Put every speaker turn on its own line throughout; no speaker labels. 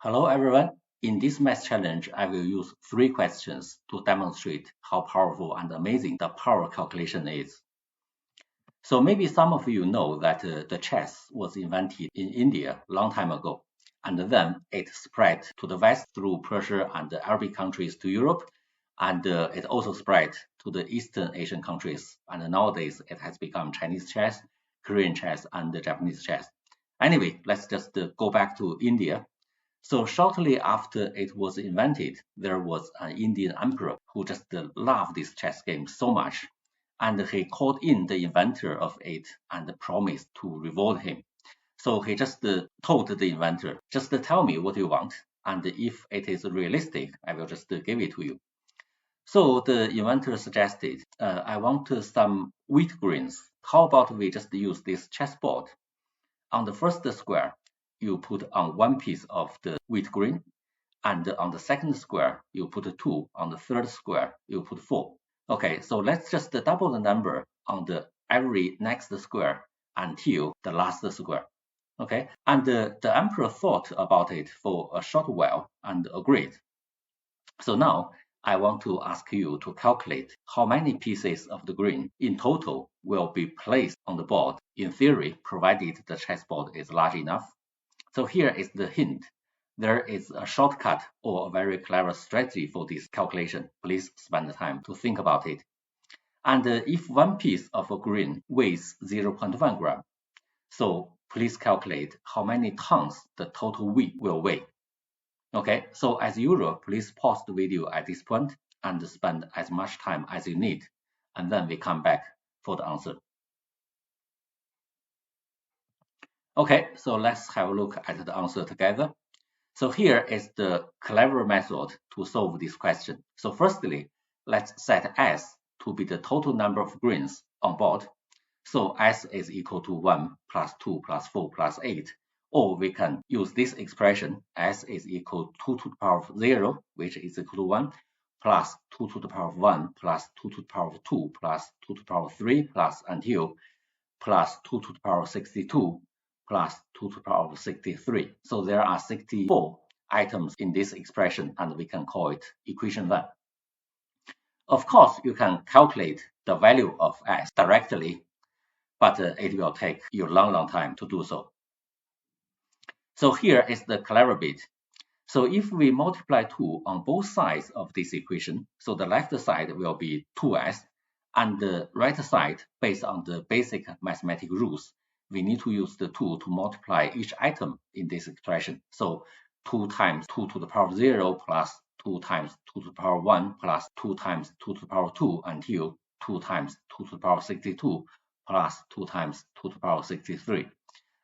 Hello everyone. In this math challenge, I will use three questions to demonstrate how powerful and amazing the power calculation is. So maybe some of you know that the chess was invented in India a long time ago, and then it spread to the west through Persia and the Arabic countries to Europe, and it also spread to the Eastern Asian countries, and nowadays it has become Chinese chess, Korean chess, and the Japanese chess. Anyway, let's just go back to India. So shortly after it was invented, there was an Indian emperor who just loved this chess game so much, and he called in the inventor of it and promised to reward him. So he just told the inventor, just tell me what you want, and if it is realistic, I will just give it to you. So the inventor suggested, I want some wheat grains. How about we just use this chessboard? On the first square, you put on one piece of the wheat grain, and on the second square, you put 2. On the third square, you put 4. Okay, so let's just double the number on the every next square until the last square. Okay, and the emperor thought about it for a short while and agreed. So now I want to ask you to calculate how many pieces of the grain in total will be placed on the board in theory, provided the chessboard is large enough. So here is the hint. There is a shortcut or a very clever strategy for this calculation. Please spend the time to think about it. And if one piece of a grain weighs 0.1 gram, so please calculate how many tons the total wheat will weigh. Okay, so as usual, please pause the video at this point and spend as much time as you need, and then we come back for the answer. Okay, so let's have a look at the answer together. So here is the clever method to solve this question. So firstly, let's set S to be the total number of grains on board. So S is equal to 1 plus 2 plus 4 plus 8. Or we can use this expression, S is equal to 2 to the power of 0, which is equal to 1, plus 2 to the power of 1, plus 2 to the power of 2, plus 2 to the power of 3, plus until, plus 2 to the power of 62, plus 2 to the power of 63. So there are 64 items in this expression, and we can call it equation 1. Of course, you can calculate the value of S directly, but it will take you a long time to do so. So here is the clever bit. So if we multiply 2 on both sides of this equation, so the left side will be 2s, and the right side, based on the basic mathematical rules, we need to use the 2 to multiply each item in this expression. So 2 times 2 to the power of 0 plus 2 times 2 to the power of 1 plus 2 times 2 to the power of 2 until 2 times 2 to the power of 62 plus 2 times 2 to the power of 63.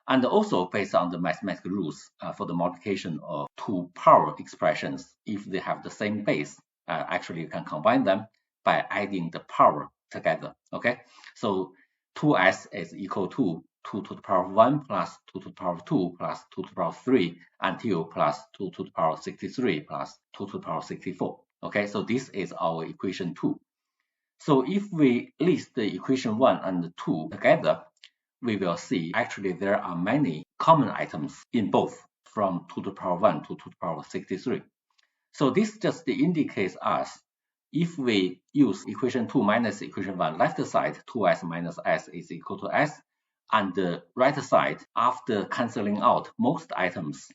And also based on the mathematical rules for the multiplication of two power expressions, if they have the same base, actually you can combine them by adding the power together. Okay, so 2s is equal to 2 to the power of 1 plus 2 to the power of 2 plus 2 to the power of 3 until plus 2 to the power of 63 plus 2 to the power of 64. Okay, so this is our equation 2. So if we list the equation 1 and 2 together, we will see actually there are many common items in both, from 2 to the power 1 to 2 to the power 63. So this just indicates us, if we use equation 2 minus equation 1, left side 2s minus s is equal to s, and the right side, after cancelling out most items,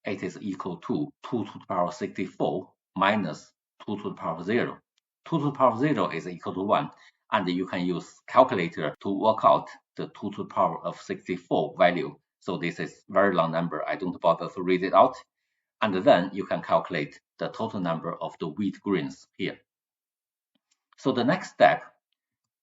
it is equal to 2 to the power 64 minus 2 to the power 0. 2 to the power 0 is equal to 1, and you can use calculator to work out the 2 to the power of 64 value. So this is very long number. I don't bother to read it out. And then you can calculate the total number of the wheat grains here. So the next step,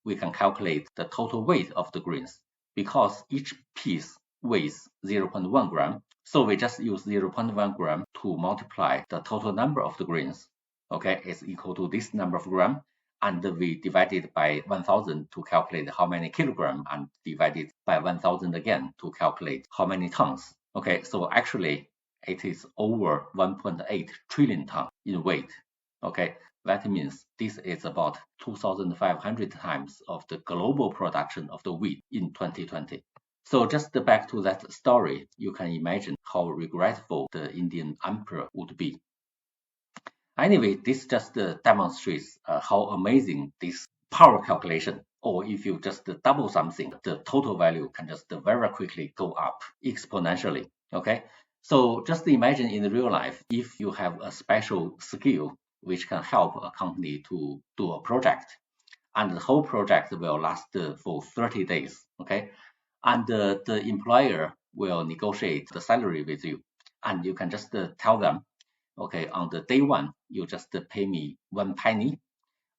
we can calculate the total weight of the grains. Because each piece weighs 0.1 gram, so we just use 0.1 gram to multiply the total number of the grains. Okay, it's equal to this number of gram, and we divide it by 1000 to calculate how many kilogram, and divide it by 1000 again to calculate how many tons. Okay, so actually it is over 1.8 trillion tons in weight. Okay, that means this is about 2,500 times of the global production of the wheat in 2020. So just back to that story, you can imagine how regretful the Indian emperor would be. Anyway, this just demonstrates how amazing this power calculation, or if you just double something, the total value can just very quickly go up exponentially. Okay, so just imagine in real life, if you have a special skill which can help a company to do a project, and the whole project will last for 30 days. Okay, and the employer will negotiate the salary with you, and you can just tell them, okay, on the day one, you just pay me 1 penny.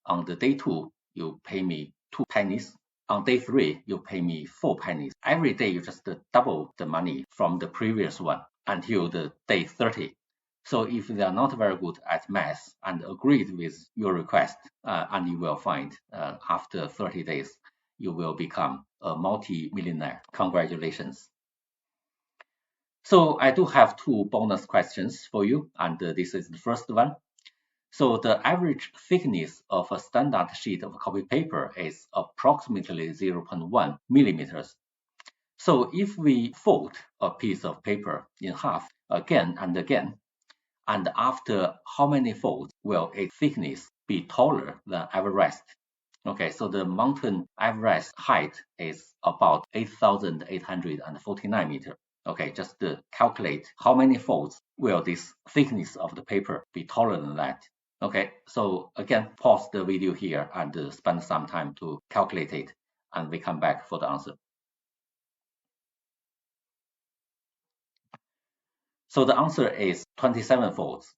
On the day two, you pay me 2 pennies. On day three, you pay me 4 pennies. Every day, you just double the money from the previous one until the day 30. So if they are not very good at math and agreed with your request, and you will find after 30 days, you will become a multi-millionaire. Congratulations. So I do have 2 bonus questions for you, and this is the first one. So the average thickness of a standard sheet of copy paper is approximately 0.1 millimeters. So if we fold a piece of paper in half again and again, and after how many folds will its thickness be taller than Everest? Okay, so the mountain Everest height is about 8,849 meters. Okay, just calculate how many folds will this thickness of the paper be taller than that. Okay, so again, pause the video here and spend some time to calculate it, and we come back for the answer. So the answer is 27 folds.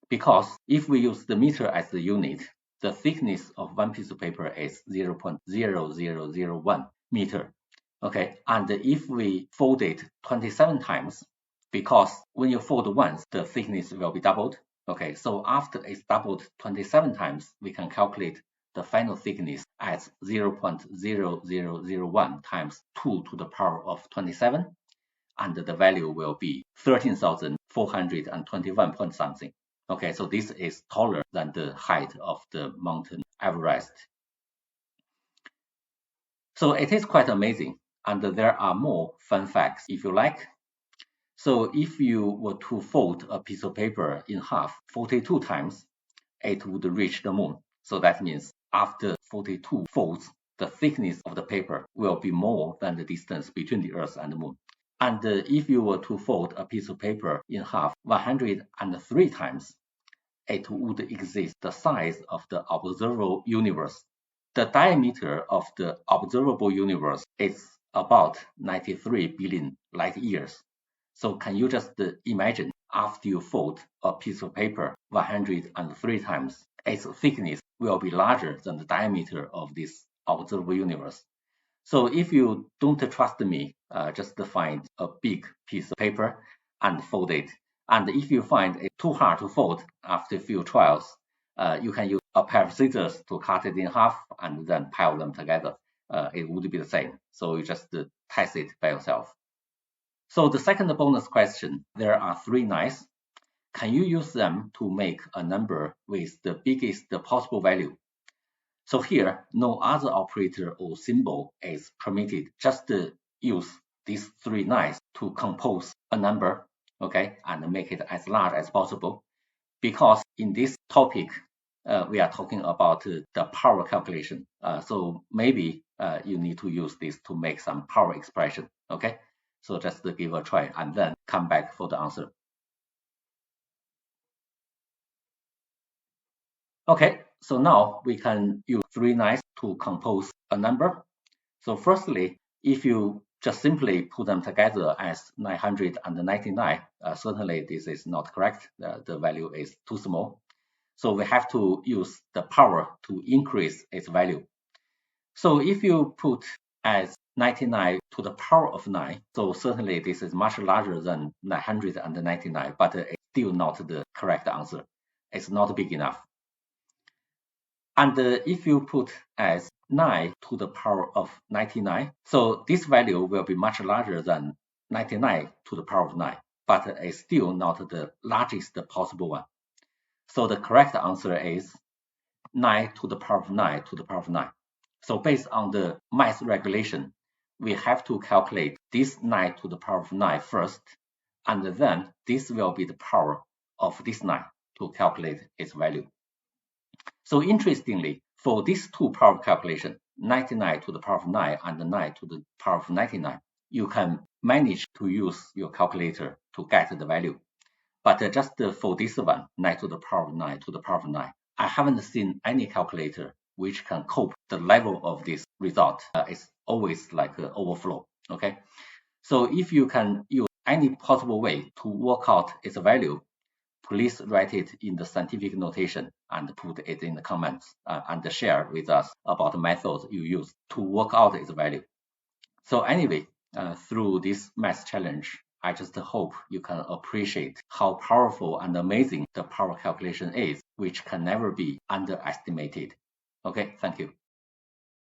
Because if we use the meter as the unit, the thickness of one piece of paper is 0.0001 meter. Okay, and if we fold it 27 times, because when you fold once, the thickness will be doubled. Okay, so after it's doubled 27 times, we can calculate the final thickness as 0.0001 times 2 to the power of 27, and the value will be 13,421 point something. Okay, so this is taller than the height of the mountain Everest. So it is quite amazing, and there are more fun facts if you like. So if you were to fold a piece of paper in half 42 times, it would reach the moon. So that means after 42 folds, the thickness of the paper will be more than the distance between the Earth and the moon. And if you were to fold a piece of paper in half 103 times, it would exist the size of the observable universe. The diameter of the observable universe is about 93 billion light years. So can you just imagine, after you fold a piece of paper 103 times, its thickness will be larger than the diameter of this observable universe. So if you don't trust me, just find a big piece of paper and fold it. And if you find it too hard to fold after a few trials, you can use a pair of scissors to cut it in half and then pile them together. It would be the same. So you just test it by yourself. So the second bonus question, there are 3 knives. Can you use them to make a number with the biggest possible value? So here, no other operator or symbol is permitted. Just use these 3 knives to compose a number, okay, and make it as large as possible. Because in this topic, we are talking about the power calculation. So maybe you need to use this to make some power expression, okay? So just give a try and then come back for the answer. Okay, so now we can use 3 knives to compose a number. So firstly, if you just simply put them together as 999, certainly this is not correct. The value is too small. So we have to use the power to increase its value. So if you put as 99 to the power of 9, so certainly this is much larger than 999, but it's still not the correct answer. It's not big enough. And if you put as 9 to the power of 99, so this value will be much larger than 99 to the power of 9, but it's still not the largest possible one. So the correct answer is 9 to the power of 9 to the power of 9. So based on the math regulation, we have to calculate this 9 to the power of 9 first, and then this will be the power of this 9 to calculate its value. So interestingly, for these two power calculation, 99 to the power of 9 and 9 to the power of 99, you can manage to use your calculator to get the value. But just for this one, 9 to the power of 9 to the power of 9, I haven't seen any calculator which can cope the level of this result. It's always like an overflow. Okay, so if you can use any possible way to work out its value, please write it in the scientific notation and put it in the comments and share with us about the methods you use to work out its value. So anyway, through this math challenge, I just hope you can appreciate how powerful and amazing the power calculation is, which can never be underestimated. Okay, thank you.